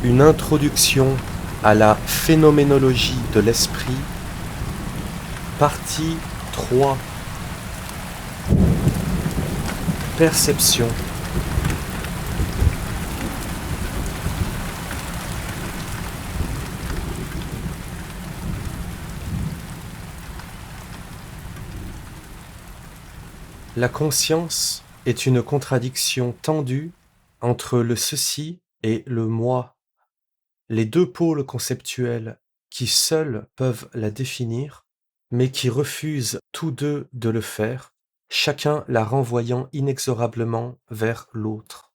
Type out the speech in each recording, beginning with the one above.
Une introduction à la phénoménologie de l'esprit, partie 3. Perception. La conscience est une contradiction tendue entre le ceci et le moi, les deux pôles conceptuels qui seuls peuvent la définir, mais qui refusent tous deux de le faire, chacun la renvoyant inexorablement vers l'autre.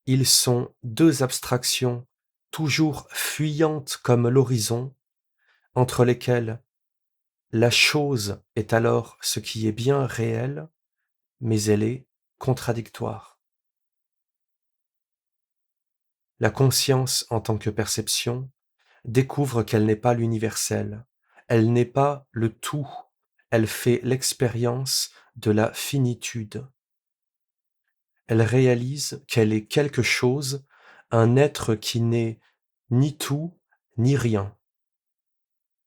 Ils sont deux abstractions toujours fuyantes comme l'horizon, entre lesquelles la chose est alors ce qui est bien réel, mais elle est contradictoire. La conscience en tant que perception découvre qu'elle n'est pas l'universel, elle n'est pas le tout, elle fait l'expérience de la finitude. Elle réalise qu'elle est quelque chose, un être qui n'est ni tout ni rien.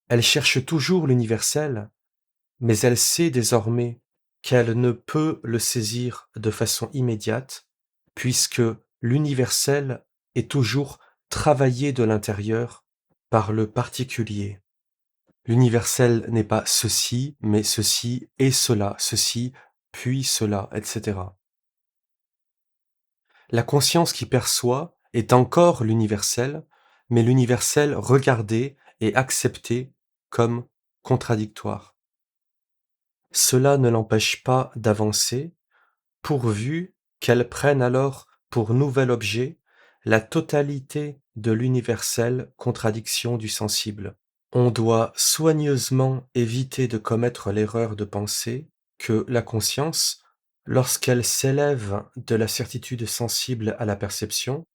Elle cherche toujours l'universel, mais elle sait désormais qu'elle ne peut le saisir de façon immédiate, puisque l'universel est toujours travaillé de l'intérieur par le particulier. L'universel n'est pas ceci, mais ceci et cela, ceci, puis cela, etc. La conscience qui perçoit est encore l'universel, mais l'universel regardé et accepté comme contradictoire. Cela ne l'empêche pas d'avancer, pourvu qu'elle prenne alors pour nouvel objet la totalité de l'universelle contradiction du sensible. On doit soigneusement éviter de commettre l'erreur de penser que la conscience, lorsqu'elle s'élève de la certitude sensible à la perception,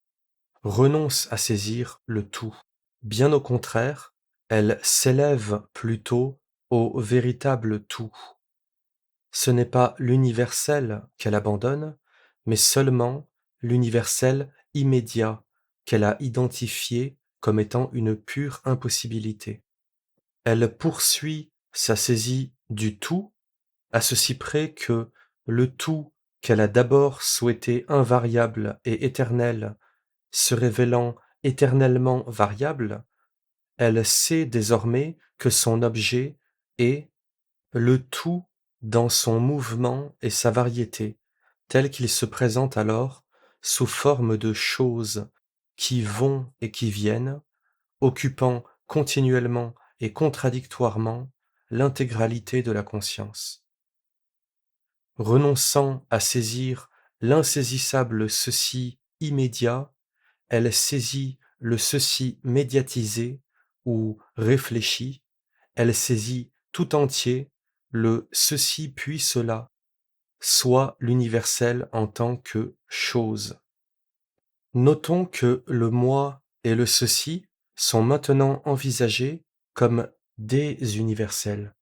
renonce à saisir le tout. Bien au contraire, elle s'élève plutôt au véritable tout. Ce n'est pas l'universel qu'elle abandonne, mais seulement l'universel immédiat qu'elle a identifié comme étant une pure impossibilité. Elle poursuit sa saisie du tout, à ceci près que le tout qu'elle a d'abord souhaité invariable et éternel, se révélant éternellement variable, elle sait désormais que son objet est le tout dans son mouvement et sa variété, tel qu'il se présente alors sous forme de choses qui vont et qui viennent, occupant continuellement et contradictoirement l'intégralité de la conscience. Renonçant à saisir l'insaisissable ceci immédiat, elle saisit le ceci médiatisé ou réfléchi, elle saisit tout entier le ceci puis cela, soit l'universel en tant que chose. Notons que le moi et le ceci sont maintenant envisagés comme des universels.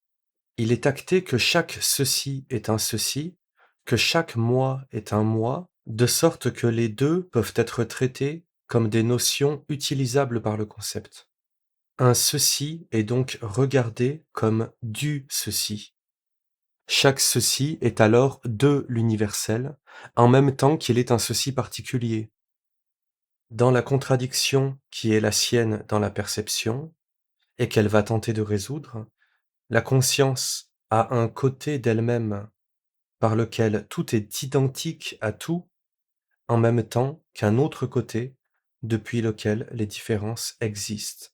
Il est acté que chaque ceci est un ceci, que chaque moi est un moi, de sorte que les deux peuvent être traités comme des notions utilisables par le concept. Un ceci est donc regardé comme du ceci. Chaque ceci est alors de l'universel, en même temps qu'il est un ceci particulier. Dans la contradiction qui est la sienne dans la perception, et qu'elle va tenter de résoudre, la conscience a un côté d'elle-même par lequel tout est identique à tout, en même temps qu'un autre côté depuis lequel les différences existent.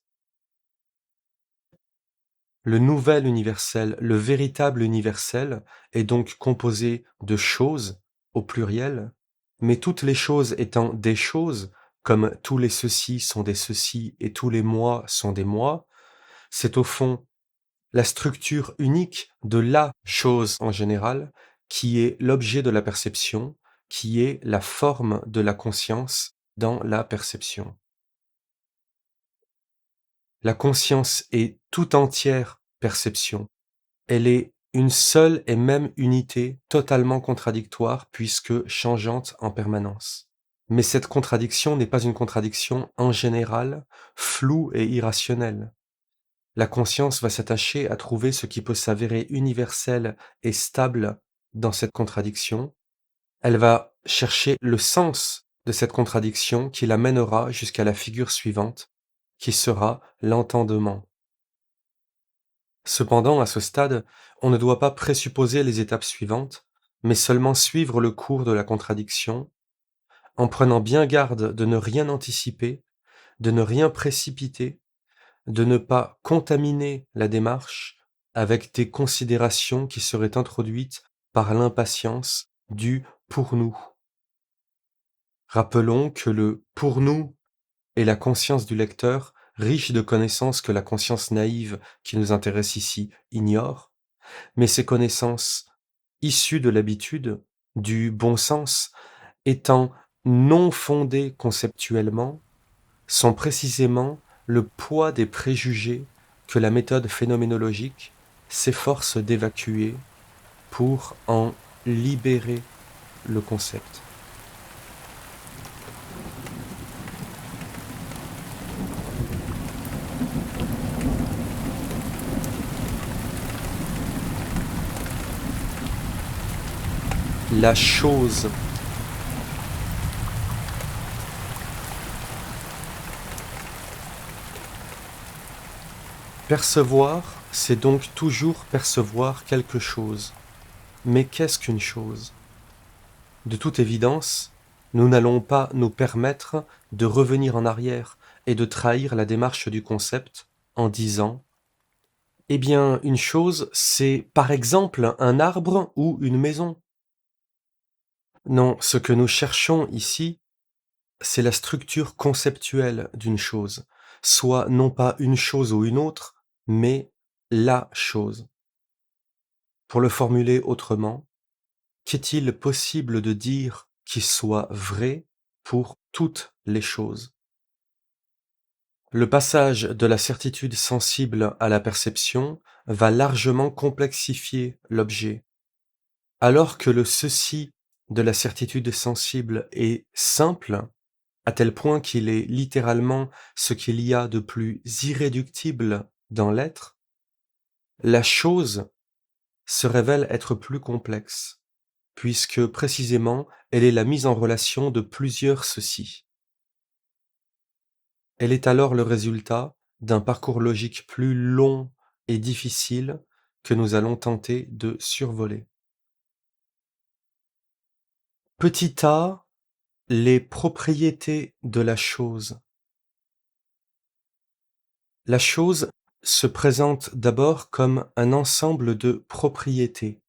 Le nouvel universel, le véritable universel, est donc composé de choses, au pluriel, mais toutes les choses étant des choses, comme tous les ceci sont des ceci et tous les moi sont des moi, c'est au fond la structure unique de la chose en général qui est l'objet de la perception, qui est la forme de la conscience dans la perception. La conscience est tout entière perception. Elle est une seule et même unité totalement contradictoire puisque changeante en permanence. Mais cette contradiction n'est pas une contradiction en général, floue et irrationnelle. La conscience va s'attacher à trouver ce qui peut s'avérer universel et stable dans cette contradiction. Elle va chercher le sens de cette contradiction qui l'amènera jusqu'à la figure suivante, qui sera l'entendement. Cependant, à ce stade, on ne doit pas présupposer les étapes suivantes, mais seulement suivre le cours de la contradiction, en prenant bien garde de ne rien anticiper, de ne rien précipiter, de ne pas contaminer la démarche avec des considérations qui seraient introduites par l'impatience du pour nous. Rappelons que le pour nous est la conscience du lecteur, riche de connaissances que la conscience naïve qui nous intéresse ici ignore, mais ces connaissances issues de l'habitude, du bon sens, étant non fondées conceptuellement, sont précisément le poids des préjugés que la méthode phénoménologique s'efforce d'évacuer pour en libérer le concept. La chose. Percevoir, c'est donc toujours percevoir quelque chose. Mais qu'est-ce qu'une chose? De toute évidence, nous n'allons pas nous permettre de revenir en arrière et de trahir la démarche du concept en disant « Eh bien, une chose, c'est par exemple un arbre ou une maison. » Non, ce que nous cherchons ici, c'est la structure conceptuelle d'une chose, soit non pas une chose ou une autre, mais la chose. Pour le formuler autrement, qu'est-il possible de dire qui soit vrai pour toutes les choses? Le passage de la certitude sensible à la perception va largement complexifier l'objet. Alors que le ceci de la certitude sensible est simple, à tel point qu'il est littéralement ce qu'il y a de plus irréductible dans l'être, la chose se révèle être plus complexe, puisque précisément elle est la mise en relation de plusieurs ceci. Elle est alors le résultat d'un parcours logique plus long et difficile que nous allons tenter de survoler. Petit a, les propriétés de la chose. La chose se présente d'abord comme un ensemble de propriétés.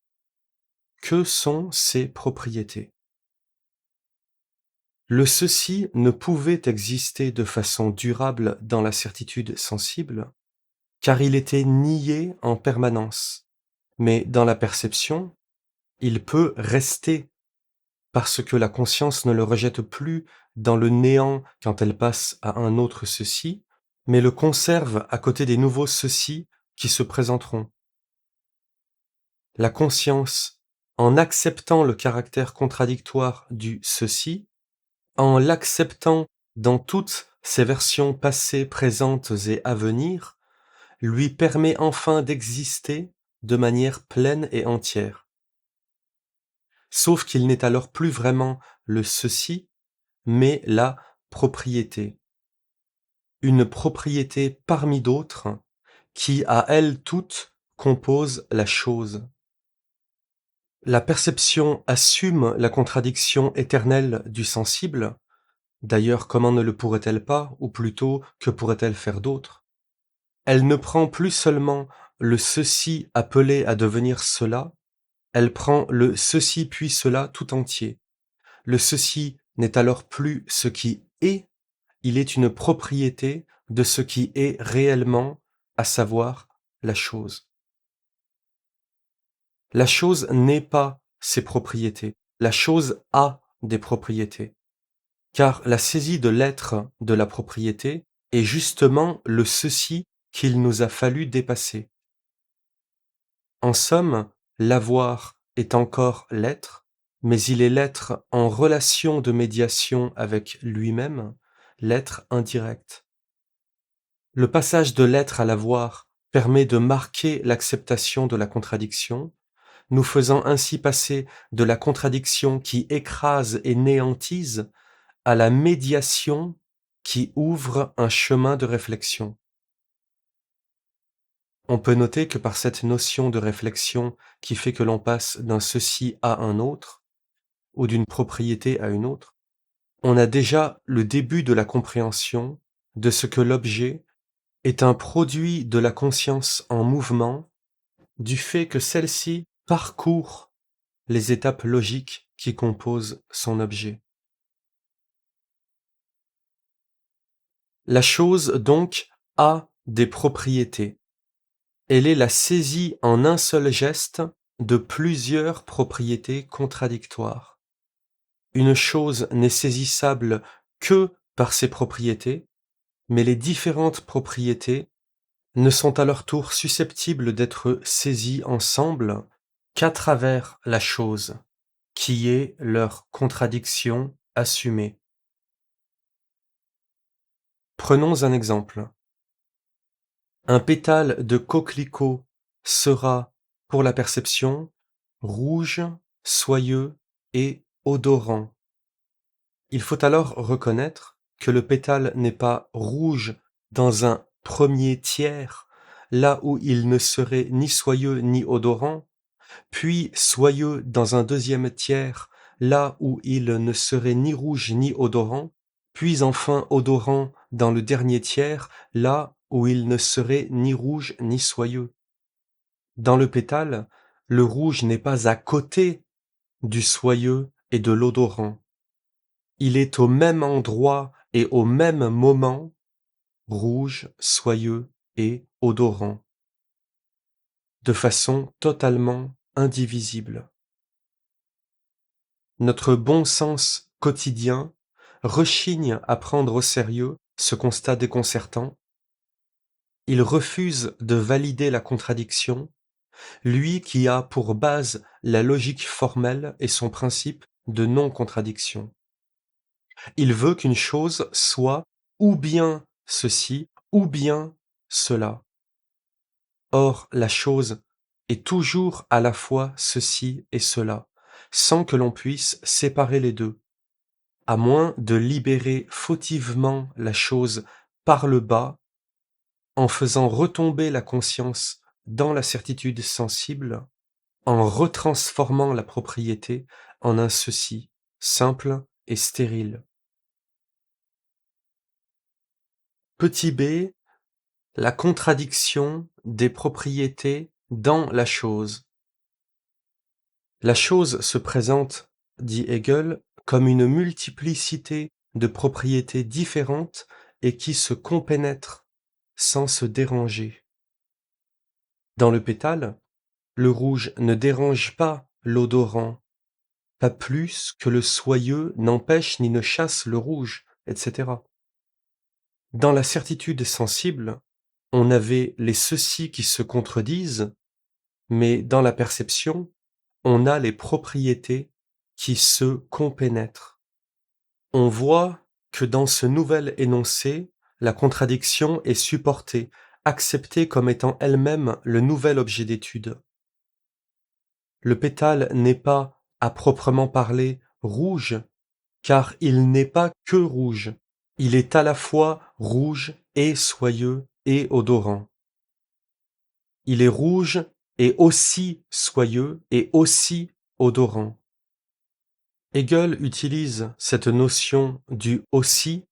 Que sont ces propriétés? Le ceci ne pouvait exister de façon durable dans la certitude sensible, car il était nié en permanence. Mais dans la perception, il peut rester, parce que la conscience ne le rejette plus dans le néant quand elle passe à un autre ceci, mais le conserve à côté des nouveaux ceci qui se présenteront. La conscience, en acceptant le caractère contradictoire du ceci, en l'acceptant dans toutes ses versions passées, présentes et à venir, lui permet enfin d'exister de manière pleine et entière. Sauf qu'il n'est alors plus vraiment le ceci, mais la propriété. Une propriété parmi d'autres qui, à elle toute, compose la chose. La perception assume la contradiction éternelle du sensible. D'ailleurs, comment ne le pourrait-elle pas, ou plutôt, que pourrait-elle faire d'autre? Elle ne prend plus seulement le ceci appelé à devenir cela, elle prend le ceci puis cela tout entier. Le ceci n'est alors plus ce qui est, il est une propriété de ce qui est réellement, à savoir la chose. La chose n'est pas ses propriétés, la chose a des propriétés. Car la saisie de l'être de la propriété est justement le ceci qu'il nous a fallu dépasser. En somme, l'avoir est encore l'être, mais il est l'être en relation de médiation avec lui-même, l'être indirect. Le passage de l'être à l'avoir permet de marquer l'acceptation de la contradiction, nous faisant ainsi passer de la contradiction qui écrase et néantise à la médiation qui ouvre un chemin de réflexion. On peut noter que par cette notion de réflexion qui fait que l'on passe d'un ceci à un autre, ou d'une propriété à une autre, on a déjà le début de la compréhension de ce que l'objet est un produit de la conscience en mouvement, du fait que celle-ci parcourt les étapes logiques qui composent son objet. La chose donc a des propriétés. Elle est la saisie en un seul geste de plusieurs propriétés contradictoires. Une chose n'est saisissable que par ses propriétés, mais les différentes propriétés ne sont à leur tour susceptibles d'être saisies ensemble qu'à travers la chose, qui est leur contradiction assumée. Prenons un exemple. Un pétale de coquelicot sera, pour la perception, rouge, soyeux et odorant. Il faut alors reconnaître que le pétale n'est pas rouge dans un premier tiers, là où il ne serait ni soyeux ni odorant, puis soyeux dans un deuxième tiers, là où il ne serait ni rouge ni odorant, puis enfin odorant dans le dernier tiers, là où il ne serait ni rouge ni soyeux. Dans le pétale, le rouge n'est pas à côté du soyeux et de l'odorant. Il est au même endroit et au même moment rouge, soyeux et odorant, de façon totalement indivisible. Notre bon sens quotidien rechigne à prendre au sérieux ce constat déconcertant. Il refuse de valider la contradiction, lui qui a pour base la logique formelle et son principe de non-contradiction. Il veut qu'une chose soit ou bien ceci, ou bien cela. Or, la chose est toujours à la fois ceci et cela, sans que l'on puisse séparer les deux, à moins de libérer fautivement la chose par le bas, en faisant retomber la conscience dans la certitude sensible, en retransformant la propriété en un ceci, simple et stérile. Petit b, la contradiction des propriétés dans la chose. La chose se présente, dit Hegel, comme une multiplicité de propriétés différentes et qui se compénètrent sans se déranger. Dans le pétale, le rouge ne dérange pas l'odorant, pas plus que le soyeux n'empêche ni ne chasse le rouge, etc. Dans la certitude sensible, on avait les ceux-ci qui se contredisent, mais dans la perception, on a les propriétés qui se compénètrent. On voit que dans ce nouvel énoncé, la contradiction est supportée, acceptée comme étant elle-même le nouvel objet d'étude. Le pétale n'est pas, à proprement parler, rouge, car il n'est pas que rouge. Il est à la fois rouge et soyeux et odorant. Il est rouge et aussi soyeux et aussi odorant. Hegel utilise cette notion du aussi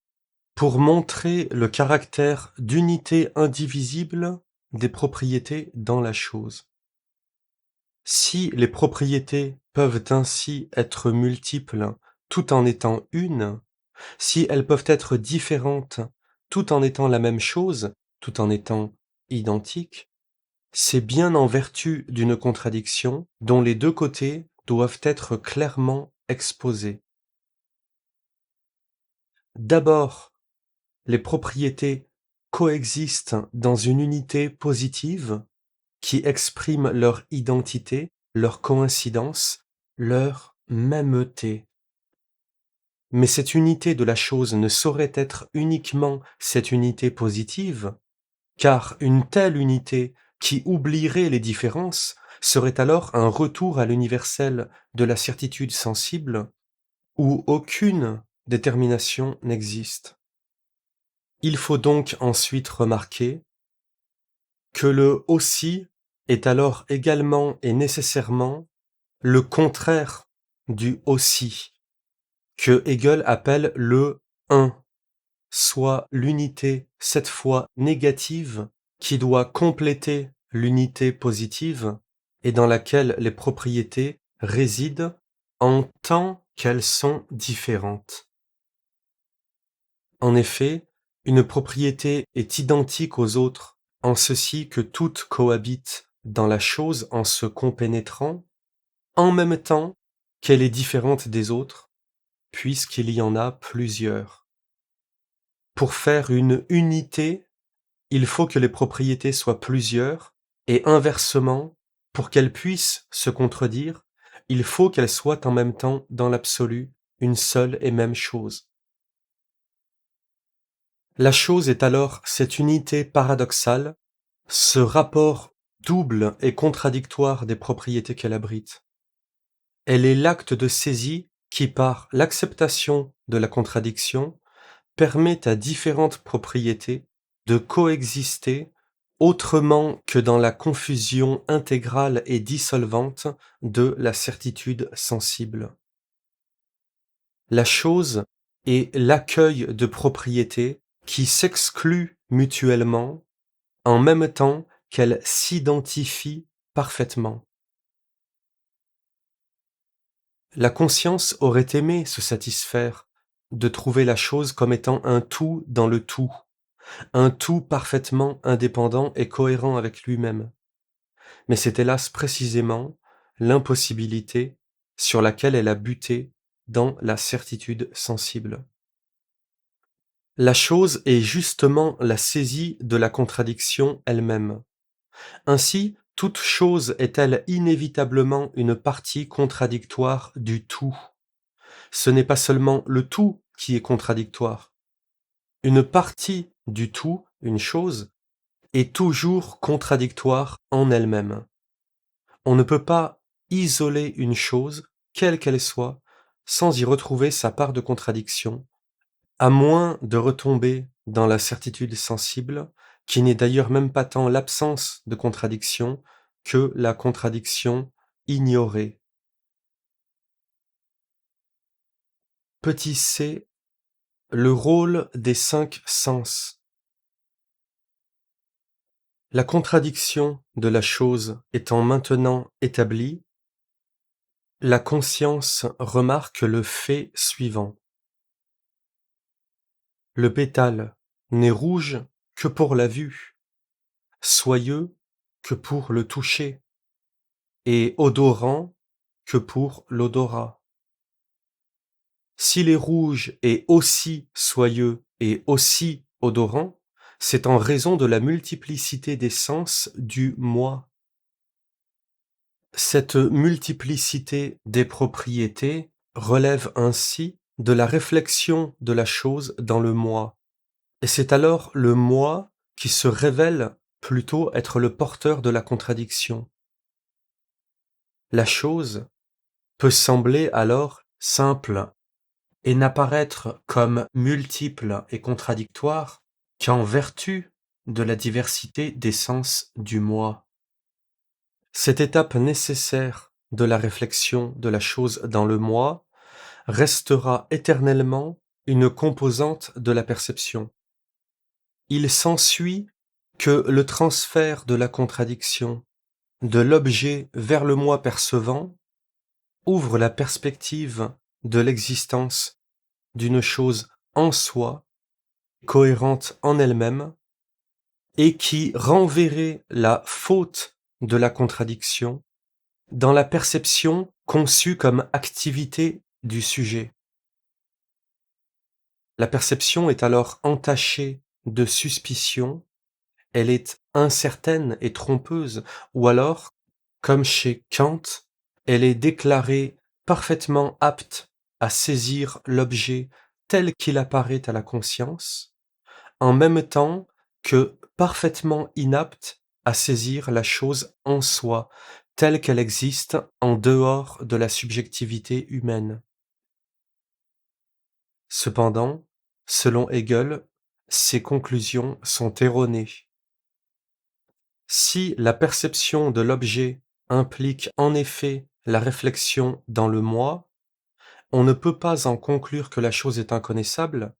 pour montrer le caractère d'unité indivisible des propriétés dans la chose. Si les propriétés peuvent ainsi être multiples tout en étant une, si elles peuvent être différentes tout en étant la même chose, tout en étant identiques, c'est bien en vertu d'une contradiction dont les deux côtés doivent être clairement exposés. D'abord, les propriétés coexistent dans une unité positive qui exprime leur identité, leur coïncidence, leur mêmeté. Mais cette unité de la chose ne saurait être uniquement cette unité positive, car une telle unité qui oublierait les différences serait alors un retour à l'universel de la certitude sensible où aucune détermination n'existe. Il faut donc ensuite remarquer que le aussi est alors également et nécessairement le contraire du aussi, que Hegel appelle le un, soit l'unité cette fois négative qui doit compléter l'unité positive et dans laquelle les propriétés résident en tant qu'elles sont différentes. En effet, une propriété est identique aux autres en ceci que toutes cohabitent dans la chose en se compénétrant, en même temps qu'elle est différente des autres, puisqu'il y en a plusieurs. Pour faire une unité, il faut que les propriétés soient plusieurs, et inversement, pour qu'elles puissent se contredire, il faut qu'elles soient en même temps, dans l'absolu, une seule et même chose. La chose est alors cette unité paradoxale, ce rapport double et contradictoire des propriétés qu'elle abrite. Elle est l'acte de saisie qui, par l'acceptation de la contradiction, permet à différentes propriétés de coexister autrement que dans la confusion intégrale et dissolvante de la certitude sensible. La chose est l'accueil de propriétés qui s'excluent mutuellement en même temps qu'elles s'identifient parfaitement. La conscience aurait aimé se satisfaire de trouver la chose comme étant un tout dans le tout, un tout parfaitement indépendant et cohérent avec lui-même. Mais c'est hélas précisément l'impossibilité sur laquelle elle a buté dans la certitude sensible. La chose est justement la saisie de la contradiction elle-même. Ainsi, toute chose est-elle inévitablement une partie contradictoire du tout. Ce n'est pas seulement le tout qui est contradictoire. Une partie du tout, une chose, est toujours contradictoire en elle-même. On ne peut pas isoler une chose, quelle qu'elle soit, sans y retrouver sa part de contradiction, à moins de retomber dans la certitude sensible, qui n'est d'ailleurs même pas tant l'absence de contradiction que la contradiction ignorée. Petit c, le rôle des 5 sens. La contradiction de la chose étant maintenant établie, la conscience remarque le fait suivant. Le pétale n'est rouge que pour la vue, soyeux que pour le toucher, et odorant que pour l'odorat. S'il est rouge et aussi soyeux et aussi odorant, c'est en raison de la multiplicité des sens du moi. Cette multiplicité des propriétés relève ainsi de la réflexion de la chose dans le moi, et c'est alors le moi qui se révèle plutôt être le porteur de la contradiction. La chose peut sembler alors simple et n'apparaître comme multiple et contradictoire qu'en vertu de la diversité des sens du moi. Cette étape nécessaire de la réflexion de la chose dans le moi restera éternellement une composante de la perception. Il s'ensuit que le transfert de la contradiction de l'objet vers le moi percevant ouvre la perspective de l'existence d'une chose en soi, cohérente en elle-même, et qui renverrait la faute de la contradiction dans la perception conçue comme activité du sujet. La perception est alors entachée de suspicion, elle est incertaine et trompeuse, ou alors, comme chez Kant, elle est déclarée parfaitement apte à saisir l'objet tel qu'il apparaît à la conscience, en même temps que parfaitement inapte à saisir la chose en soi, telle qu'elle existe en dehors de la subjectivité humaine. Cependant, selon Hegel, ces conclusions sont erronées. Si la perception de l'objet implique en effet la réflexion dans le moi, on ne peut pas en conclure que la chose est inconnaissable,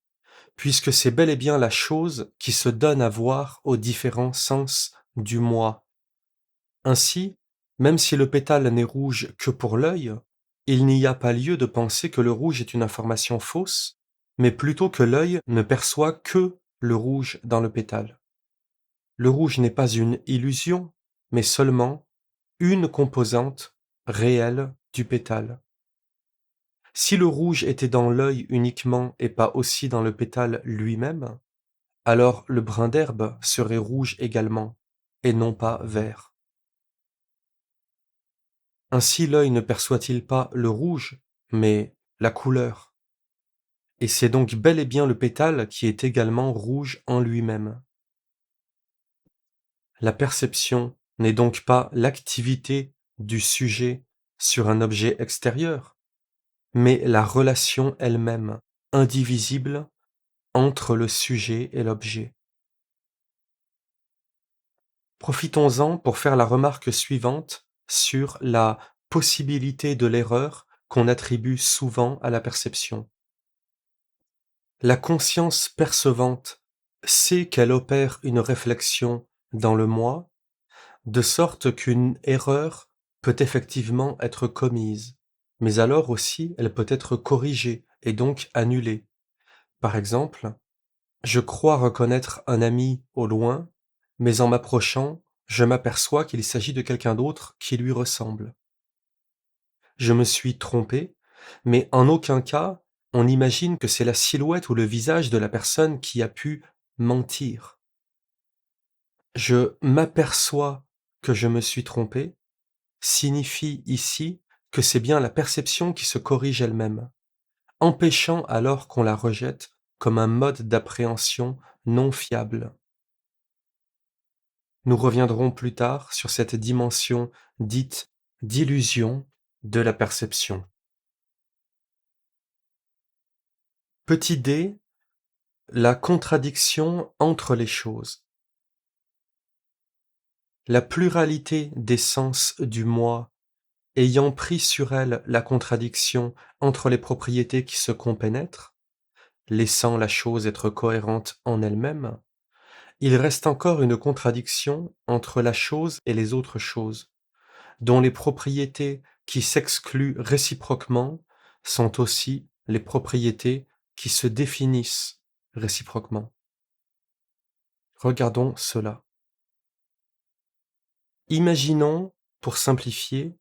puisque c'est bel et bien la chose qui se donne à voir aux différents sens du moi. Ainsi, même si le pétale n'est rouge que pour l'œil, il n'y a pas lieu de penser que le rouge est une information fausse, mais plutôt que l'œil ne perçoit que le rouge dans le pétale. Le rouge n'est pas une illusion, mais seulement une composante réelle du pétale. Si le rouge était dans l'œil uniquement et pas aussi dans le pétale lui-même, alors le brin d'herbe serait rouge également, et non pas vert. Ainsi l'œil ne perçoit-il pas le rouge, mais la couleur. Et c'est donc bel et bien le pétale qui est également rouge en lui-même. La perception n'est donc pas l'activité du sujet sur un objet extérieur, mais la relation elle-même, indivisible, entre le sujet et l'objet. Profitons-en pour faire la remarque suivante sur la possibilité de l'erreur qu'on attribue souvent à la perception. La conscience percevante sait qu'elle opère une réflexion dans le moi, de sorte qu'une erreur peut effectivement être commise, mais alors aussi elle peut être corrigée et donc annulée. Par exemple, je crois reconnaître un ami au loin, mais en m'approchant, je m'aperçois qu'il s'agit de quelqu'un d'autre qui lui ressemble. Je me suis trompé, mais en aucun cas on imagine que c'est la silhouette ou le visage de la personne qui a pu mentir. Je m'aperçois que je me suis trompé signifie ici que c'est bien la perception qui se corrige elle-même, empêchant alors qu'on la rejette comme un mode d'appréhension non fiable. Nous reviendrons plus tard sur cette dimension dite d'illusion de la perception. Petit d, la contradiction entre les choses. La pluralité des sens du moi ayant pris sur elle la contradiction entre les propriétés qui se compénètrent, laissant la chose être cohérente en elle-même, il reste encore une contradiction entre la chose et les autres choses, dont les propriétés qui s'excluent réciproquement sont aussi les propriétés qui se définissent réciproquement. Regardons cela. Imaginons, pour simplifier,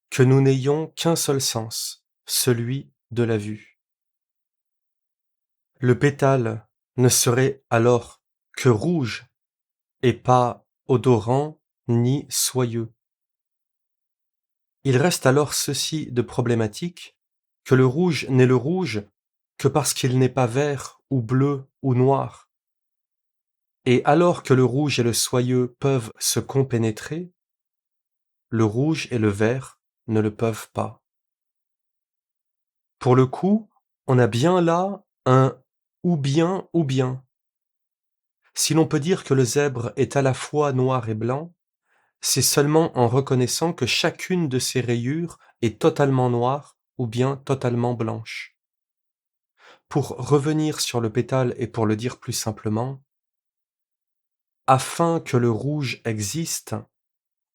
que nous n'ayons qu'un seul sens, celui de la vue. Le pétale ne serait alors que rouge et pas odorant ni soyeux. Il reste alors ceci de problématique, que le rouge n'est le rouge que parce qu'il n'est pas vert ou bleu ou noir. Et alors que le rouge et le soyeux peuvent se compénétrer, le rouge et le vert ne le peuvent pas. Pour le coup, on a bien là un ou bien ou bien. Si l'on peut dire que le zèbre est à la fois noir et blanc, c'est seulement en reconnaissant que chacune de ses rayures est totalement noire ou bien totalement blanche. Pour revenir sur le pétale et pour le dire plus simplement, afin que le rouge existe,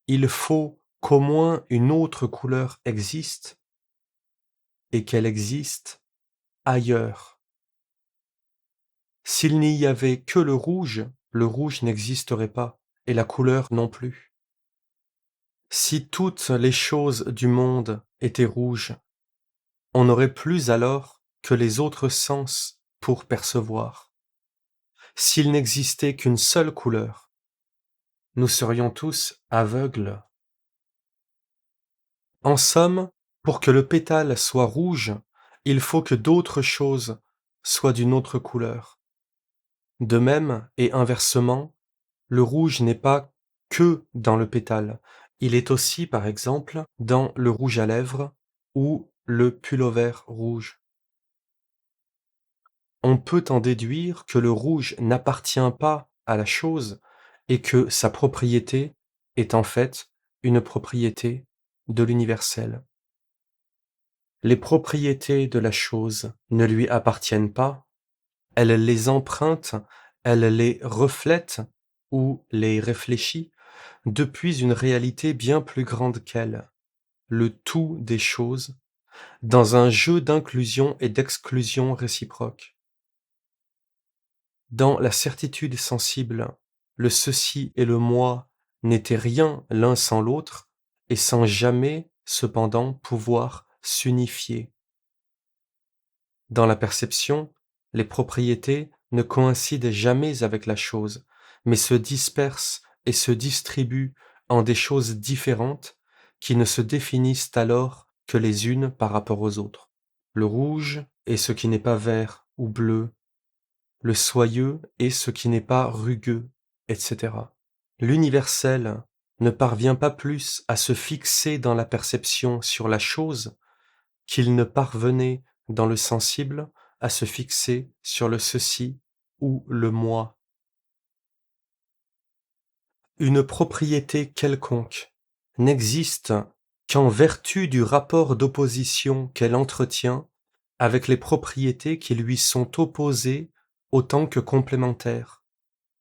il faut qu'au moins une autre couleur existe et qu'elle existe ailleurs. S'il n'y avait que le rouge n'existerait pas et la couleur non plus. Si toutes les choses du monde étaient rouges, on n'aurait plus alors que les autres sens pour percevoir. S'il n'existait qu'une seule couleur, nous serions tous aveugles. En somme, Pour que le pétale soit rouge, il faut que d'autres choses soient d'une autre couleur. De même, et inversement, le rouge n'est pas que dans le pétale, il est aussi, par exemple, dans le rouge à lèvres ou le pullover rouge. On peut en déduire que le rouge n'appartient pas à la chose et que sa propriété est en fait une propriété de l'universel. Les propriétés de la chose ne lui appartiennent pas, elle les emprunte, elle les reflète ou les réfléchit depuis une réalité bien plus grande qu'elle, le tout des choses, dans un jeu d'inclusion et d'exclusion réciproque. Dans la certitude sensible, le ceci et le moi n'étaient rien l'un sans l'autre et sans jamais, cependant, pouvoir s'unifier. Dans la perception, les propriétés ne coïncident jamais avec la chose, mais se dispersent et se distribuent en des choses différentes qui ne se définissent alors que les unes par rapport aux autres. Le rouge est ce qui n'est pas vert ou bleu, le soyeux est ce qui n'est pas rugueux, etc. L'universel ne parvient pas plus à se fixer dans la perception sur la chose qu'il ne parvenait dans le sensible à se fixer sur le ceci ou le moi. Une propriété quelconque n'existe qu'en vertu du rapport d'opposition qu'elle entretient avec les propriétés qui lui sont opposées autant que complémentaires.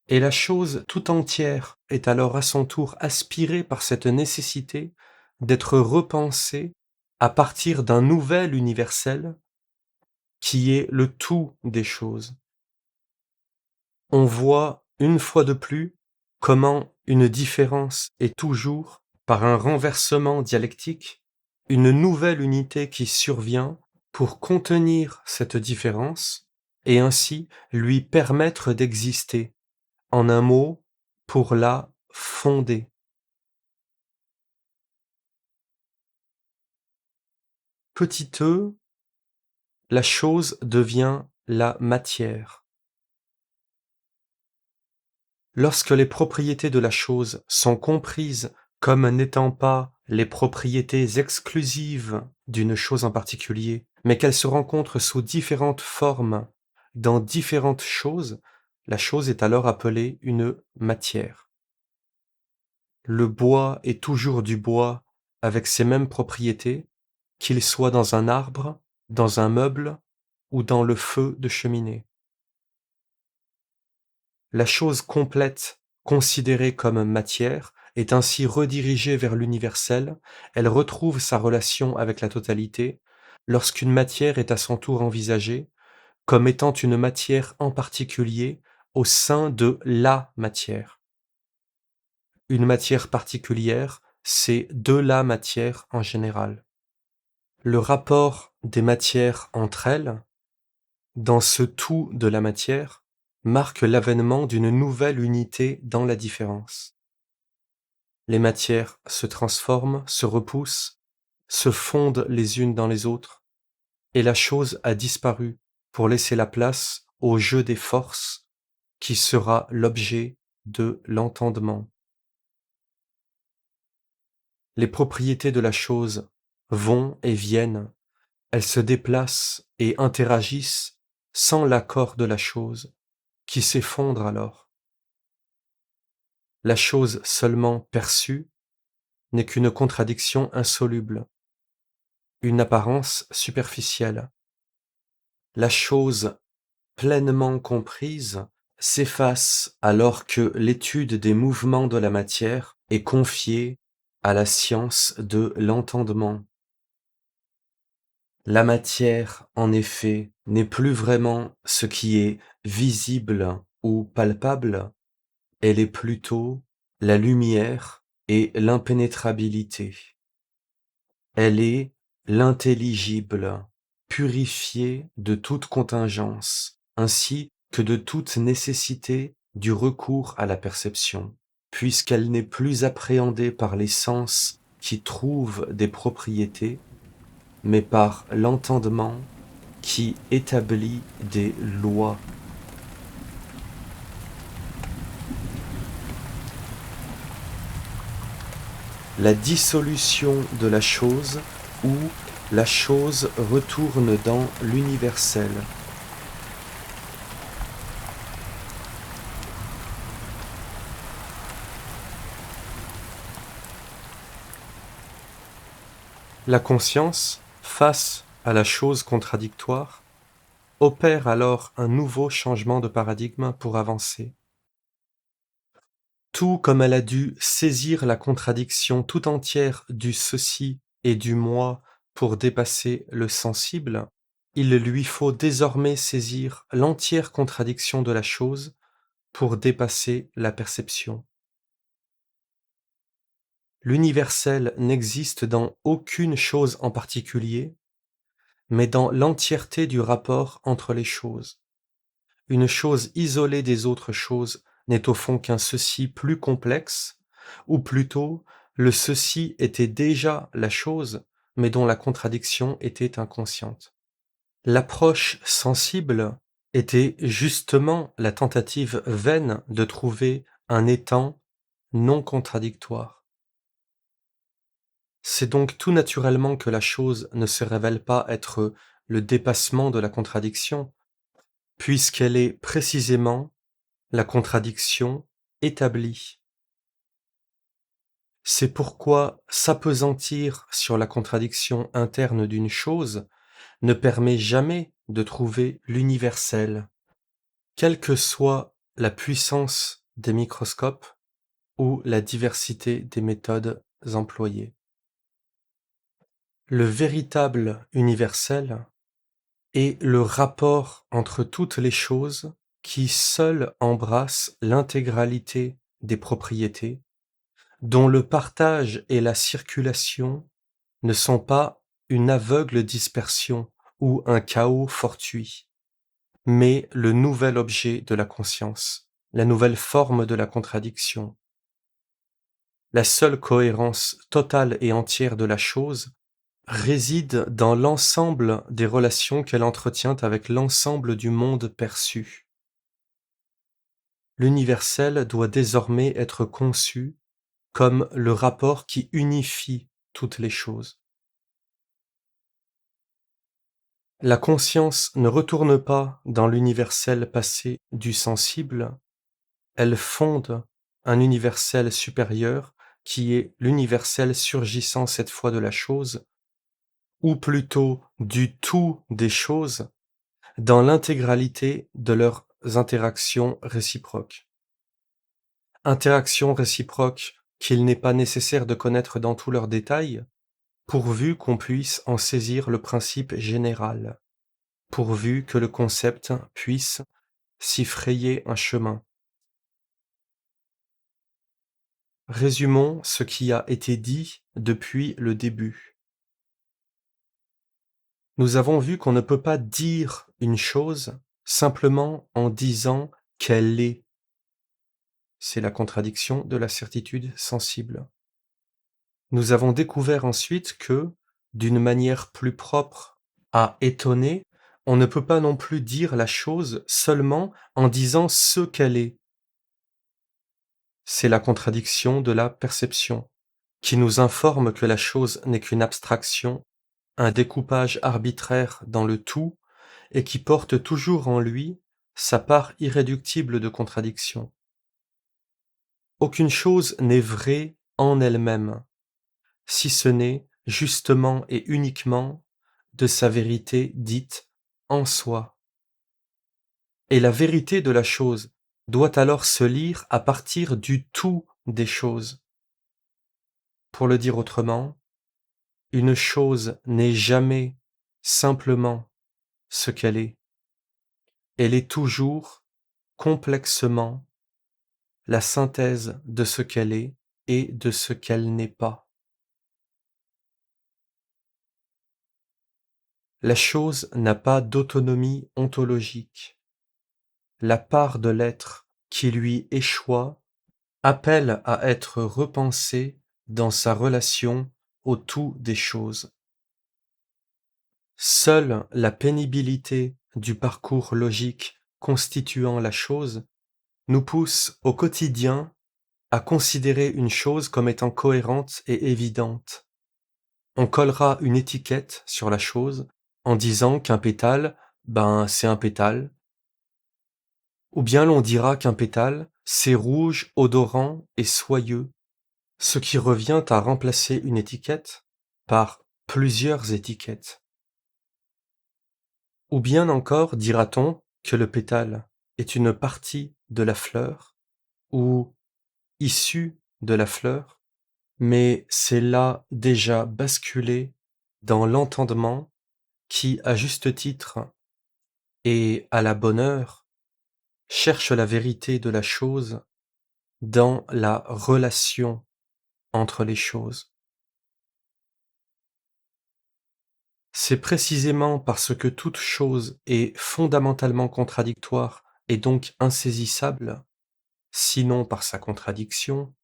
Et la chose tout entière est alors à son tour aspirée par cette nécessité d'être repensée à partir d'un nouvel universel qui est le tout des choses. On voit une fois de plus comment une différence est toujours, par un renversement dialectique, une nouvelle unité qui survient pour contenir cette différence et ainsi lui permettre d'exister, en un mot, pour la fonder. Petit e, la chose devient la matière. Lorsque les propriétés de la chose sont comprises comme n'étant pas les propriétés exclusives d'une chose en particulier, mais qu'elles se rencontrent sous différentes formes dans différentes choses, la chose est alors appelée une matière. Le bois est toujours du bois avec ses mêmes propriétés, qu'il soit dans un arbre, dans un meuble ou dans le feu de cheminée. La chose complète, considérée comme matière, est ainsi redirigée vers l'universel, elle retrouve sa relation avec la totalité, lorsqu'une matière est à son tour envisagée comme étant une matière en particulier au sein de la matière. Une matière particulière, c'est de la matière en général. Le rapport des matières entre elles, dans ce tout de la matière, marque l'avènement d'une nouvelle unité dans la différence. Les matières se transforment, se repoussent, se fondent les unes dans les autres, et la chose a disparu pour laisser la place au jeu des forces qui sera l'objet de l'entendement. Les propriétés de la chose vont et viennent, elles se déplacent et interagissent sans l'accord de la chose, qui s'effondre alors. La chose seulement perçue n'est qu'une contradiction insoluble, une apparence superficielle. La chose pleinement comprise s'efface alors que l'étude des mouvements de la matière est confiée à la science de l'entendement. La matière, en effet, n'est plus vraiment ce qui est visible ou palpable, elle est plutôt la lumière et l'impénétrabilité. Elle est l'intelligible, purifiée de toute contingence, ainsi que de toute nécessité du recours à la perception, puisqu'elle n'est plus appréhendée par les sens qui trouvent des propriétés, mais par l'entendement qui établit des lois. La dissolution de la chose où la chose retourne dans l'universel. La conscience, face à la chose contradictoire, opère alors un nouveau changement de paradigme pour avancer. Tout comme elle a dû saisir la contradiction tout entière du ceci et du moi pour dépasser le sensible, il lui faut désormais saisir l'entière contradiction de la chose pour dépasser la perception. L'universel n'existe dans aucune chose en particulier, mais dans l'entièreté du rapport entre les choses. Une chose isolée des autres choses n'est au fond qu'un ceci plus complexe, ou plutôt le ceci était déjà la chose, mais dont la contradiction était inconsciente. L'approche sensible était justement la tentative vaine de trouver un étant non contradictoire. C'est donc tout naturellement que la chose ne se révèle pas être le dépassement de la contradiction, puisqu'elle est précisément la contradiction établie. C'est pourquoi s'appesantir sur la contradiction interne d'une chose ne permet jamais de trouver l'universel, quelle que soit la puissance des microscopes ou la diversité des méthodes employées. Le véritable universel est le rapport entre toutes les choses qui seul embrasse l'intégralité des propriétés, dont le partage et la circulation ne sont pas une aveugle dispersion ou un chaos fortuit, mais le nouvel objet de la conscience, la nouvelle forme de la contradiction. La seule cohérence totale et entière de la chose réside dans l'ensemble des relations qu'elle entretient avec l'ensemble du monde perçu. L'universel doit désormais être conçu comme le rapport qui unifie toutes les choses. La conscience ne retourne pas dans l'universel passé du sensible, elle fonde un universel supérieur qui est l'universel surgissant cette fois de la chose, ou plutôt du tout des choses, dans l'intégralité de leurs interactions réciproques. Interactions réciproques qu'il n'est pas nécessaire de connaître dans tous leurs détails, pourvu qu'on puisse en saisir le principe général, pourvu que le concept puisse s'y frayer un chemin. Résumons ce qui a été dit depuis le début. Nous avons vu qu'on ne peut pas dire une chose simplement en disant qu'elle est. C'est la contradiction de la certitude sensible. Nous avons découvert ensuite que, d'une manière plus propre à étonner, on ne peut pas non plus dire la chose seulement en disant ce qu'elle est. C'est la contradiction de la perception, qui nous informe que la chose n'est qu'une abstraction, un découpage arbitraire dans le tout, et qui porte toujours en lui sa part irréductible de contradiction. Aucune chose n'est vraie en elle-même, si ce n'est justement et uniquement de sa vérité dite en soi. Et la vérité de la chose doit alors se lire à partir du tout des choses. Pour le dire autrement, une chose n'est jamais simplement ce qu'elle est. Elle est toujours, complexement, la synthèse de ce qu'elle est et de ce qu'elle n'est pas. La chose n'a pas d'autonomie ontologique. La part de l'être qui lui échoit appelle à être repensée dans sa relation au tout des choses. Seule la pénibilité du parcours logique constituant la chose nous pousse au quotidien à considérer une chose comme étant cohérente et évidente. On collera une étiquette sur la chose en disant qu'un pétale, c'est un pétale, ou bien l'on dira qu'un pétale, c'est rouge, odorant et soyeux, ce qui revient à remplacer une étiquette par plusieurs étiquettes. Ou bien encore dira-t-on que le pétale est une partie de la fleur ou issue de la fleur, mais c'est là déjà basculé dans l'entendement qui, à juste titre et à la bonne heure, cherche la vérité de la chose dans la relation entre les choses. C'est précisément parce que toute chose est fondamentalement contradictoire et donc insaisissable, sinon par sa contradiction,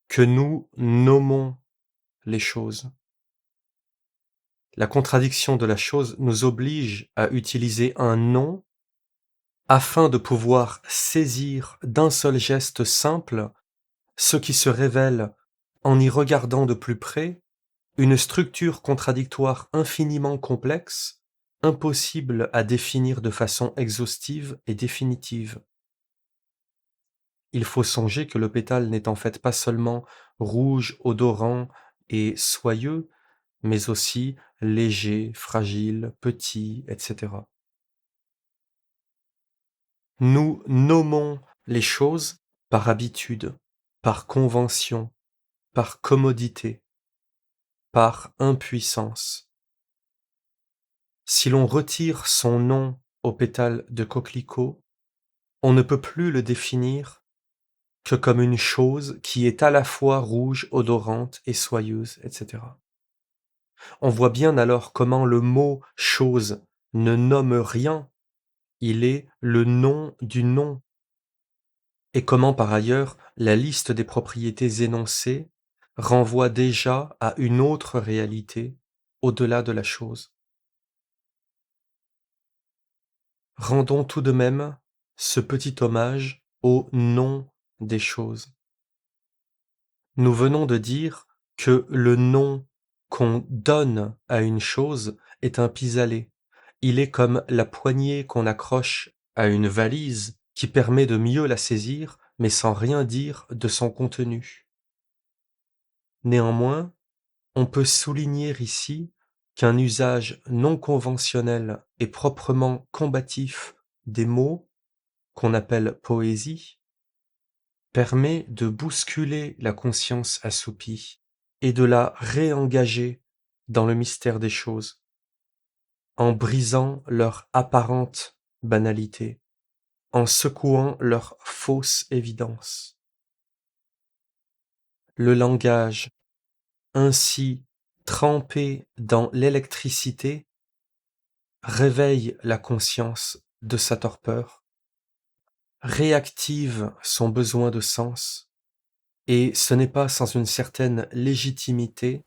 que nous nommons les choses. La contradiction de la chose nous oblige à utiliser un nom afin de pouvoir saisir d'un seul geste simple ce qui se révèle, en y regardant de plus près, une structure contradictoire infiniment complexe, impossible à définir de façon exhaustive et définitive. Il faut songer que le pétale n'est en fait pas seulement rouge, odorant et soyeux, mais aussi léger, fragile, petit, etc. Nous nommons les choses par habitude, par convention, par commodité, par impuissance. Si l'on retire son nom au pétale de coquelicot, on ne peut plus le définir que comme une chose qui est à la fois rouge, odorante et soyeuse, etc. On voit bien alors comment le mot chose ne nomme rien, il est le nom du nom, et comment par ailleurs la liste des propriétés énoncées renvoie déjà à une autre réalité au-delà de la chose. Rendons tout de même ce petit hommage au nom des choses. Nous venons de dire que le nom qu'on donne à une chose est un pis-aller. Il est comme la poignée qu'on accroche à une valise qui permet de mieux la saisir, mais sans rien dire de son contenu. Néanmoins, on peut souligner ici qu'un usage non conventionnel et proprement combatif des mots, qu'on appelle poésie, permet de bousculer la conscience assoupie et de la réengager dans le mystère des choses, en brisant leur apparente banalité, en secouant leur fausse évidence. Le langage, ainsi trempé dans l'électricité, réveille la conscience de sa torpeur, réactive son besoin de sens, et ce n'est pas sans une certaine légitimité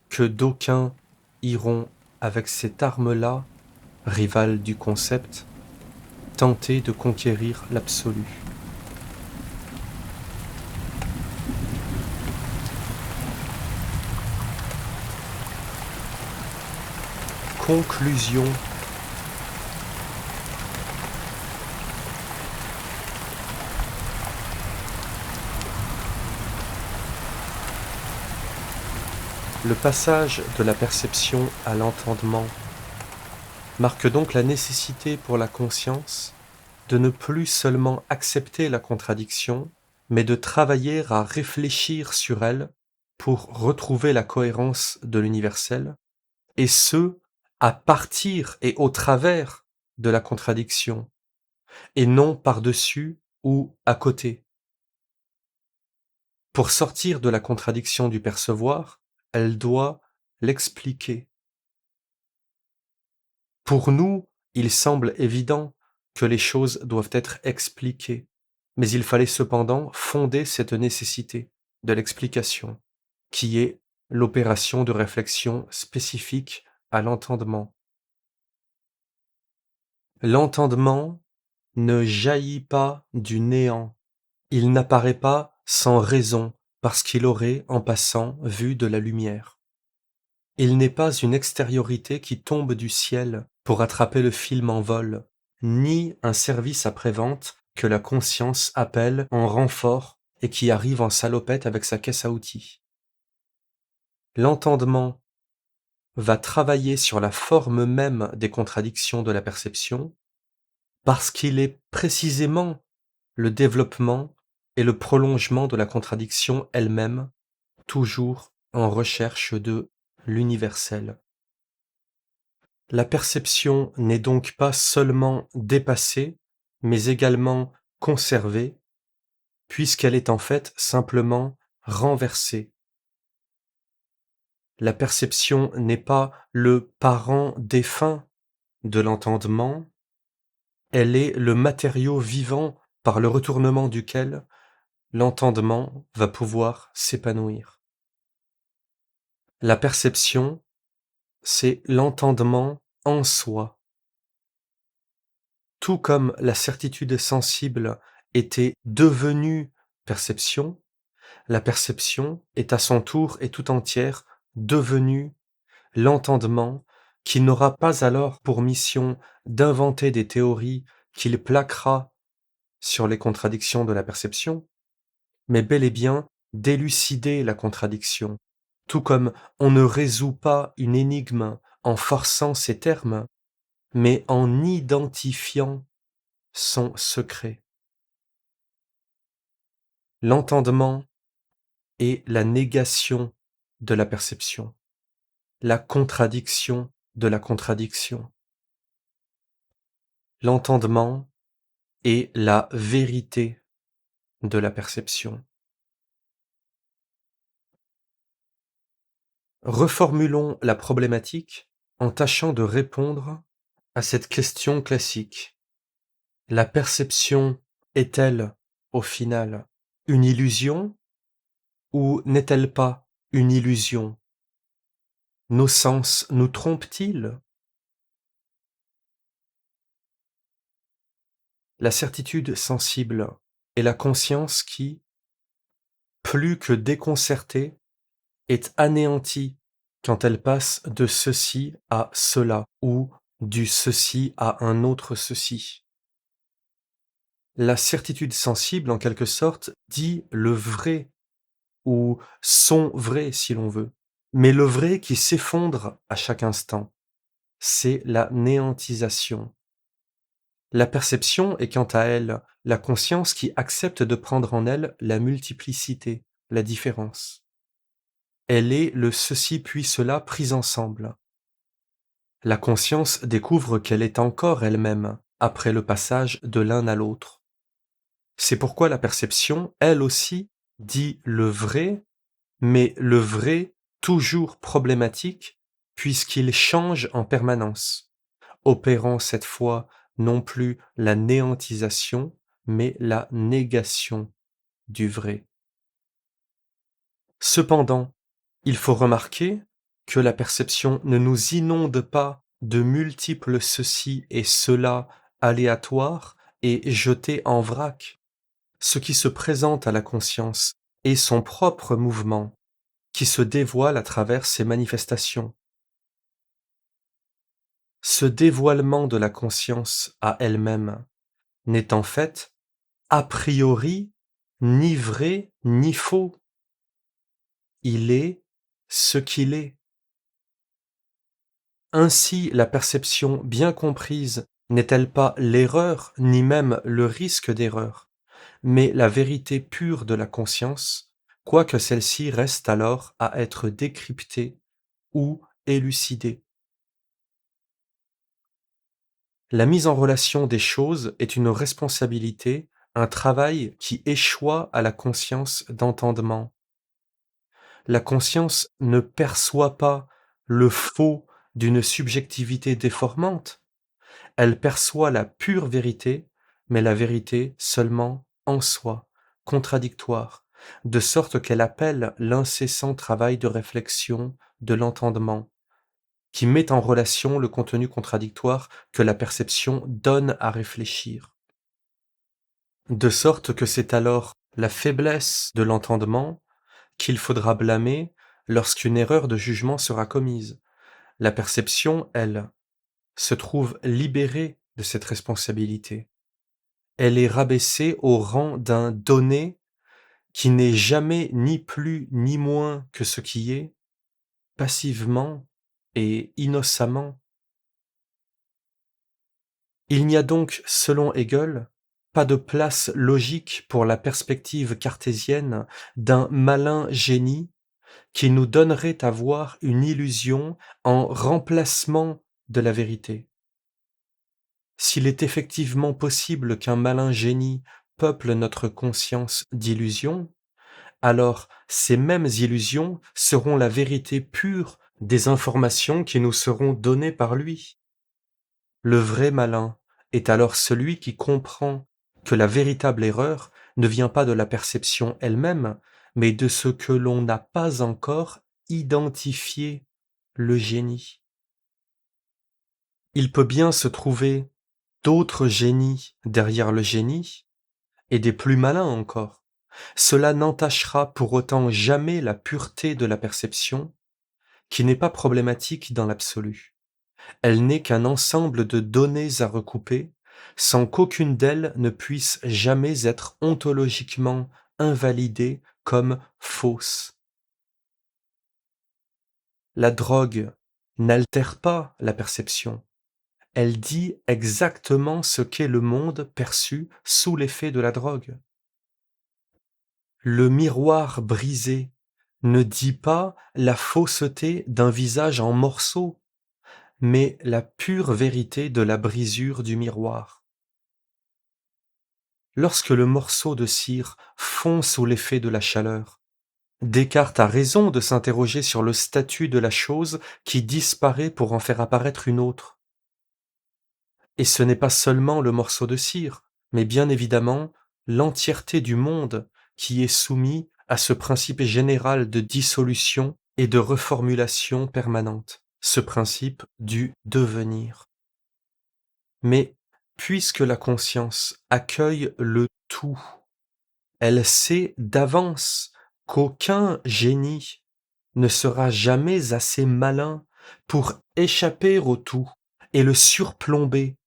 que d'aucuns iront avec cette arme-là, rivale du concept, tenter de conquérir l'absolu. Conclusion. Le passage de la perception à l'entendement marque donc la nécessité pour la conscience de ne plus seulement accepter la contradiction, mais de travailler à réfléchir sur elle pour retrouver la cohérence de l'universel, et ce, à partir et au travers de la contradiction, et non par-dessus ou à côté. Pour sortir de la contradiction du percevoir, elle doit l'expliquer. Pour nous, il semble évident que les choses doivent être expliquées, mais il fallait cependant fonder cette nécessité de l'explication, qui est l'opération de réflexion spécifique à l'entendement. L'entendement ne jaillit pas du néant, il n'apparaît pas sans raison parce qu'il aurait, en passant, vu de la lumière. Il n'est pas une extériorité qui tombe du ciel pour attraper le film en vol, ni un service après-vente que la conscience appelle en renfort et qui arrive en salopette avec sa caisse à outils. L'entendement va travailler sur la forme même des contradictions de la perception parce qu'il est précisément le développement et le prolongement de la contradiction elle-même, toujours en recherche de l'universel. La perception n'est donc pas seulement dépassée, mais également conservée, puisqu'elle est en fait simplement renversée. La perception n'est pas le parent défunt de l'entendement, elle est le matériau vivant par le retournement duquel l'entendement va pouvoir s'épanouir. La perception, c'est l'entendement en soi. Tout comme la certitude sensible était devenue perception, la perception est à son tour et tout entière devenue l'entendement qui n'aura pas alors pour mission d'inventer des théories qu'il plaquera sur les contradictions de la perception, mais bel et bien d'élucider la contradiction, tout comme on ne résout pas une énigme en forçant ses termes, mais en identifiant son secret. L'entendement est la négation de la perception, la contradiction de la contradiction. L'entendement est la vérité de la perception. Reformulons la problématique en tâchant de répondre à cette question classique. La perception est-elle, au final, une illusion ou n'est-elle pas une illusion? Nos sens nous trompent-ils? La certitude sensible est la conscience qui, plus que déconcertée, est anéantie quand elle passe de ceci à cela ou du ceci à un autre ceci. La certitude sensible, en quelque sorte, dit le vrai ou son vrai si l'on veut, mais le vrai qui s'effondre à chaque instant. C'est la néantisation. La perception est quant à elle la conscience qui accepte de prendre en elle la multiplicité, la différence. Elle est le ceci puis cela pris ensemble. La conscience découvre qu'elle est encore elle-même après le passage de l'un à l'autre. C'est pourquoi la perception, elle aussi, dit le vrai, mais le vrai toujours problématique puisqu'il change en permanence, opérant cette fois non plus la néantisation, mais la négation du vrai. Cependant, il faut remarquer que la perception ne nous inonde pas de multiples ceci et cela aléatoires et jetés en vrac. Ce qui se présente à la conscience est son propre mouvement, qui se dévoile à travers ses manifestations. Ce dévoilement de la conscience à elle-même n'est en fait, a priori, ni vrai ni faux. Il est ce qu'il est. Ainsi, la perception bien comprise n'est-elle pas l'erreur, ni même le risque d'erreur, mais la vérité pure de la conscience, quoique celle-ci reste alors à être décryptée ou élucidée. La mise en relation des choses est une responsabilité, un travail qui échoit à la conscience d'entendement. La conscience ne perçoit pas le faux d'une subjectivité déformante, elle perçoit la pure vérité, mais la vérité seulement en soi, contradictoire, de sorte qu'elle appelle l'incessant travail de réflexion de l'entendement, qui met en relation le contenu contradictoire que la perception donne à réfléchir. De sorte que c'est alors la faiblesse de l'entendement qu'il faudra blâmer lorsqu'une erreur de jugement sera commise. La perception, elle, se trouve libérée de cette responsabilité. Elle est rabaissée au rang d'un donné qui n'est jamais ni plus ni moins que ce qui est, passivement et innocemment. Il n'y a donc, selon Hegel, pas de place logique pour la perspective cartésienne d'un malin génie qui nous donnerait à voir une illusion en remplacement de la vérité. S'il est effectivement possible qu'un malin génie peuple notre conscience d'illusions, alors ces mêmes illusions seront la vérité pure des informations qui nous seront données par lui. Le vrai malin est alors celui qui comprend que la véritable erreur ne vient pas de la perception elle-même, mais de ce que l'on n'a pas encore identifié, le génie. Il peut bien se trouver d'autres génies derrière le génie, et des plus malins encore. Cela n'entachera pour autant jamais la pureté de la perception, qui n'est pas problématique dans l'absolu. Elle n'est qu'un ensemble de données à recouper, sans qu'aucune d'elles ne puisse jamais être ontologiquement invalidée comme fausse. La drogue n'altère pas la perception. Elle dit exactement ce qu'est le monde perçu sous l'effet de la drogue. Le miroir brisé ne dit pas la fausseté d'un visage en morceaux, mais la pure vérité de la brisure du miroir. Lorsque le morceau de cire fond sous l'effet de la chaleur, Descartes a raison de s'interroger sur le statut de la chose qui disparaît pour en faire apparaître une autre. Et ce n'est pas seulement le morceau de cire, mais bien évidemment l'entièreté du monde qui est soumis à ce principe général de dissolution et de reformulation permanente, ce principe du devenir. Mais puisque la conscience accueille le tout, elle sait d'avance qu'aucun génie ne sera jamais assez malin pour échapper au tout et le surplomber,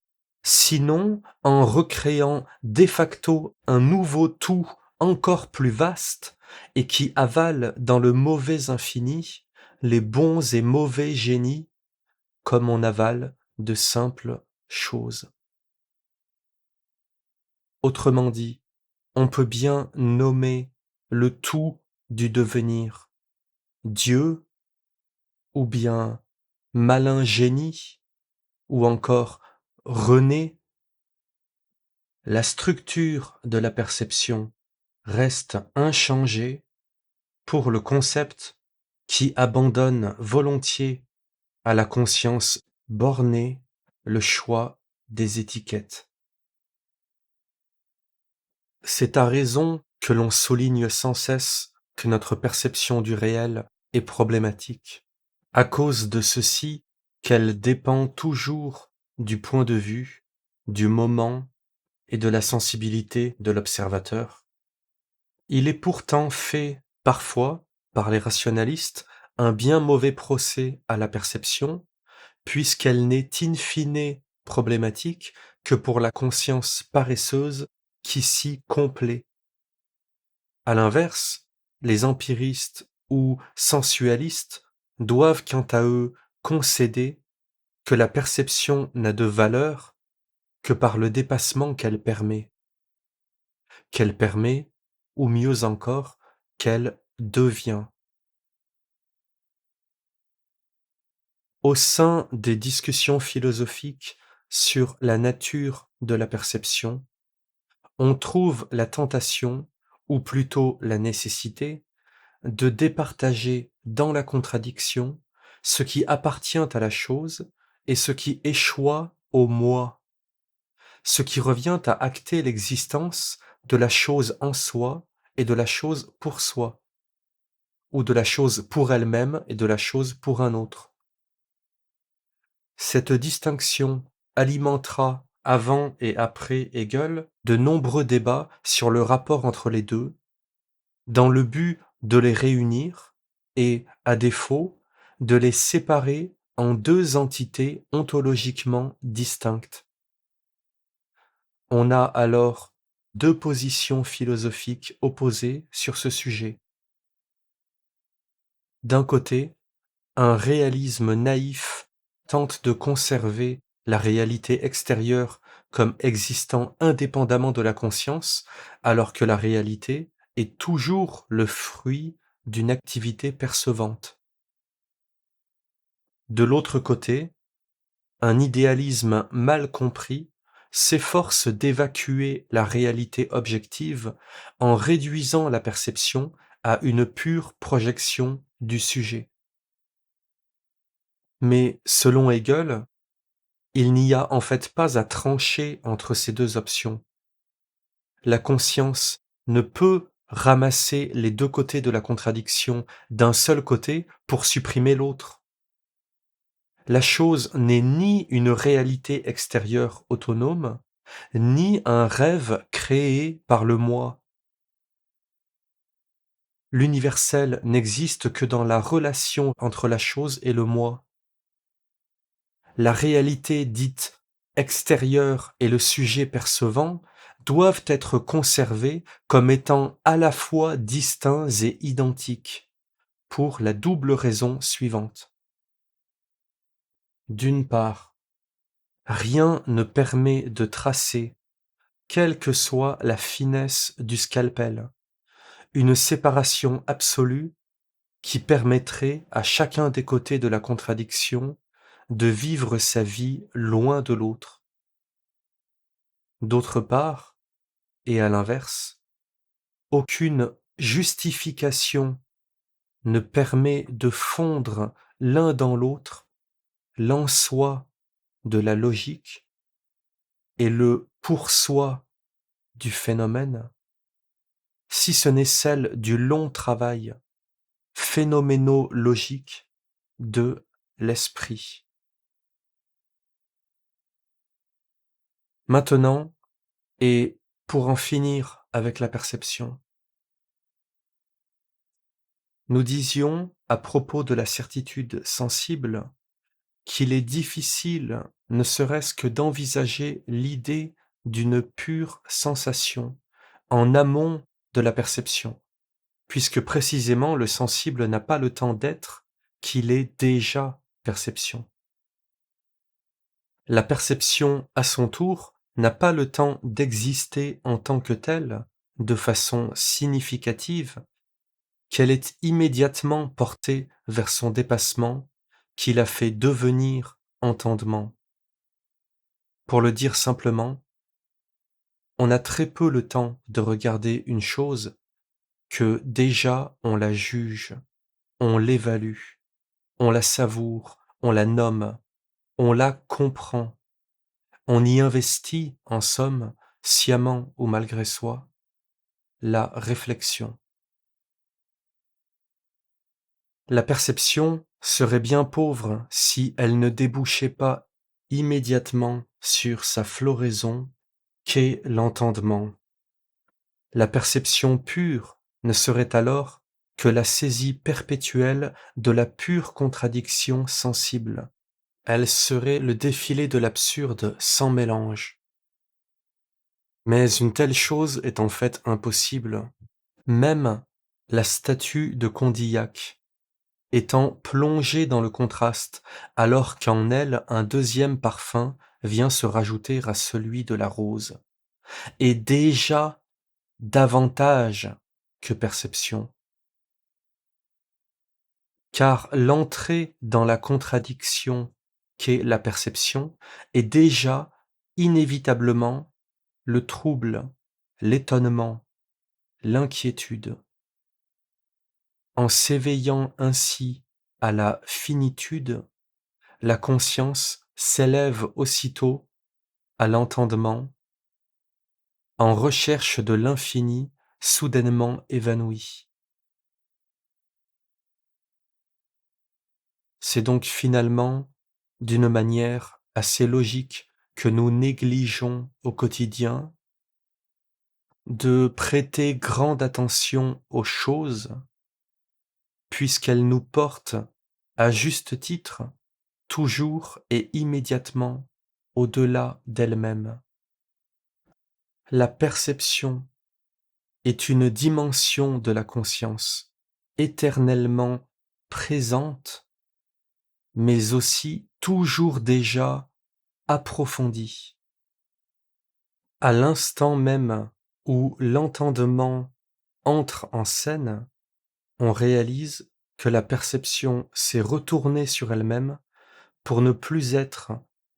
sinon en recréant de facto un nouveau tout encore plus vaste et qui avale dans le mauvais infini les bons et mauvais génies comme on avale de simples choses. Autrement dit, on peut bien nommer le tout du devenir Dieu, ou bien malin génie, ou encore René. La structure de la perception reste inchangée pour le concept qui abandonne volontiers à la conscience bornée le choix des étiquettes. C'est à raison que l'on souligne sans cesse que notre perception du réel est problématique, à cause de ceci qu'elle dépend toujours du point de vue, du moment et de la sensibilité de l'observateur. Il est pourtant fait, parfois, par les rationalistes, un bien mauvais procès à la perception, puisqu'elle n'est in fine problématique que pour la conscience paresseuse qui s'y complaît. À l'inverse, les empiristes ou sensualistes doivent quant à eux concéder que la perception n'a de valeur que par le dépassement qu'elle permet, ou mieux encore, qu'elle devient. Au sein des discussions philosophiques sur la nature de la perception, on trouve la tentation, ou plutôt la nécessité, de départager dans la contradiction ce qui appartient à la chose et ce qui échoit au moi, ce qui revient à acter l'existence de la chose en soi et de la chose pour soi, ou de la chose pour elle-même et de la chose pour un autre. Cette distinction alimentera avant et après Hegel de nombreux débats sur le rapport entre les deux, dans le but de les réunir et, à défaut, de les séparer en deux entités ontologiquement distinctes. On a alors deux positions philosophiques opposées sur ce sujet. D'un côté, un réalisme naïf tente de conserver la réalité extérieure comme existant indépendamment de la conscience, alors que la réalité est toujours le fruit d'une activité percevante. De l'autre côté, un idéalisme mal compris s'efforce d'évacuer la réalité objective en réduisant la perception à une pure projection du sujet. Mais selon Hegel, il n'y a en fait pas à trancher entre ces deux options. La conscience ne peut ramasser les deux côtés de la contradiction d'un seul côté pour supprimer l'autre. La chose n'est ni une réalité extérieure autonome, ni un rêve créé par le moi. L'universel n'existe que dans la relation entre la chose et le moi. La réalité dite extérieure et le sujet percevant doivent être conservés comme étant à la fois distincts et identiques, pour la double raison suivante. D'une part, rien ne permet de tracer, quelle que soit la finesse du scalpel, une séparation absolue qui permettrait à chacun des côtés de la contradiction de vivre sa vie loin de l'autre. D'autre part, et à l'inverse, aucune justification ne permet de fondre l'un dans l'autre l'en-soi de la logique et le pour-soi du phénomène, si ce n'est celle du long travail phénoménologique de l'esprit. Maintenant, et pour en finir avec la perception, nous disions à propos de la certitude sensible qu'il est difficile ne serait-ce que d'envisager l'idée d'une pure sensation en amont de la perception, puisque précisément le sensible n'a pas le temps d'être qu'il est déjà perception. La perception, à son tour, n'a pas le temps d'exister en tant que telle, de façon significative, qu'elle est immédiatement portée vers son dépassement, qui la fait devenir entendement. Pour le dire simplement, on a très peu le temps de regarder une chose que déjà on la juge, on l'évalue, on la savoure, on la nomme, on la comprend, on y investit, en somme, sciemment ou malgré soi, la réflexion. La perception serait bien pauvre si elle ne débouchait pas immédiatement sur sa floraison qu'est l'entendement. La perception pure ne serait alors que la saisie perpétuelle de la pure contradiction sensible. Elle serait le défilé de l'absurde sans mélange. Mais une telle chose est en fait impossible. Même la statue de Condillac étant plongée dans le contraste, alors qu'en elle un deuxième parfum vient se rajouter à celui de la rose, et déjà davantage que perception. Car l'entrée dans la contradiction qu'est la perception est déjà inévitablement le trouble, l'étonnement, l'inquiétude. En s'éveillant ainsi à la finitude, la conscience s'élève aussitôt à l'entendement, en recherche de l'infini soudainement évanoui. C'est donc finalement d'une manière assez logique que nous négligeons au quotidien, de prêter grande attention aux choses, puisqu'elles nous portent, à juste titre, toujours et immédiatement au-delà d'elles-mêmes. La perception est une dimension de la conscience éternellement présente, mais aussi toujours déjà approfondie. À l'instant même où l'entendement entre en scène, on réalise que la perception s'est retournée sur elle-même pour ne plus être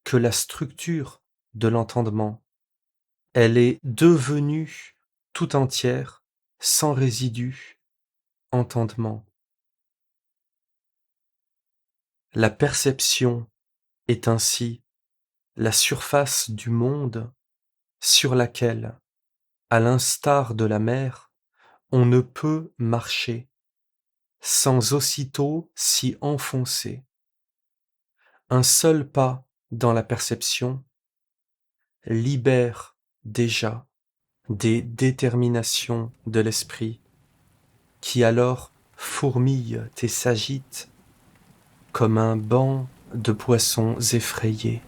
que la structure de l'entendement. Elle est devenue tout entière, sans résidu, entendement. La perception est ainsi la surface du monde sur laquelle, à l'instar de la mer, on ne peut marcher sans aussitôt s'y enfoncer. Un seul pas dans la perception libère déjà des déterminations de l'esprit qui alors fourmillent et s'agitent comme un banc de poissons effrayés.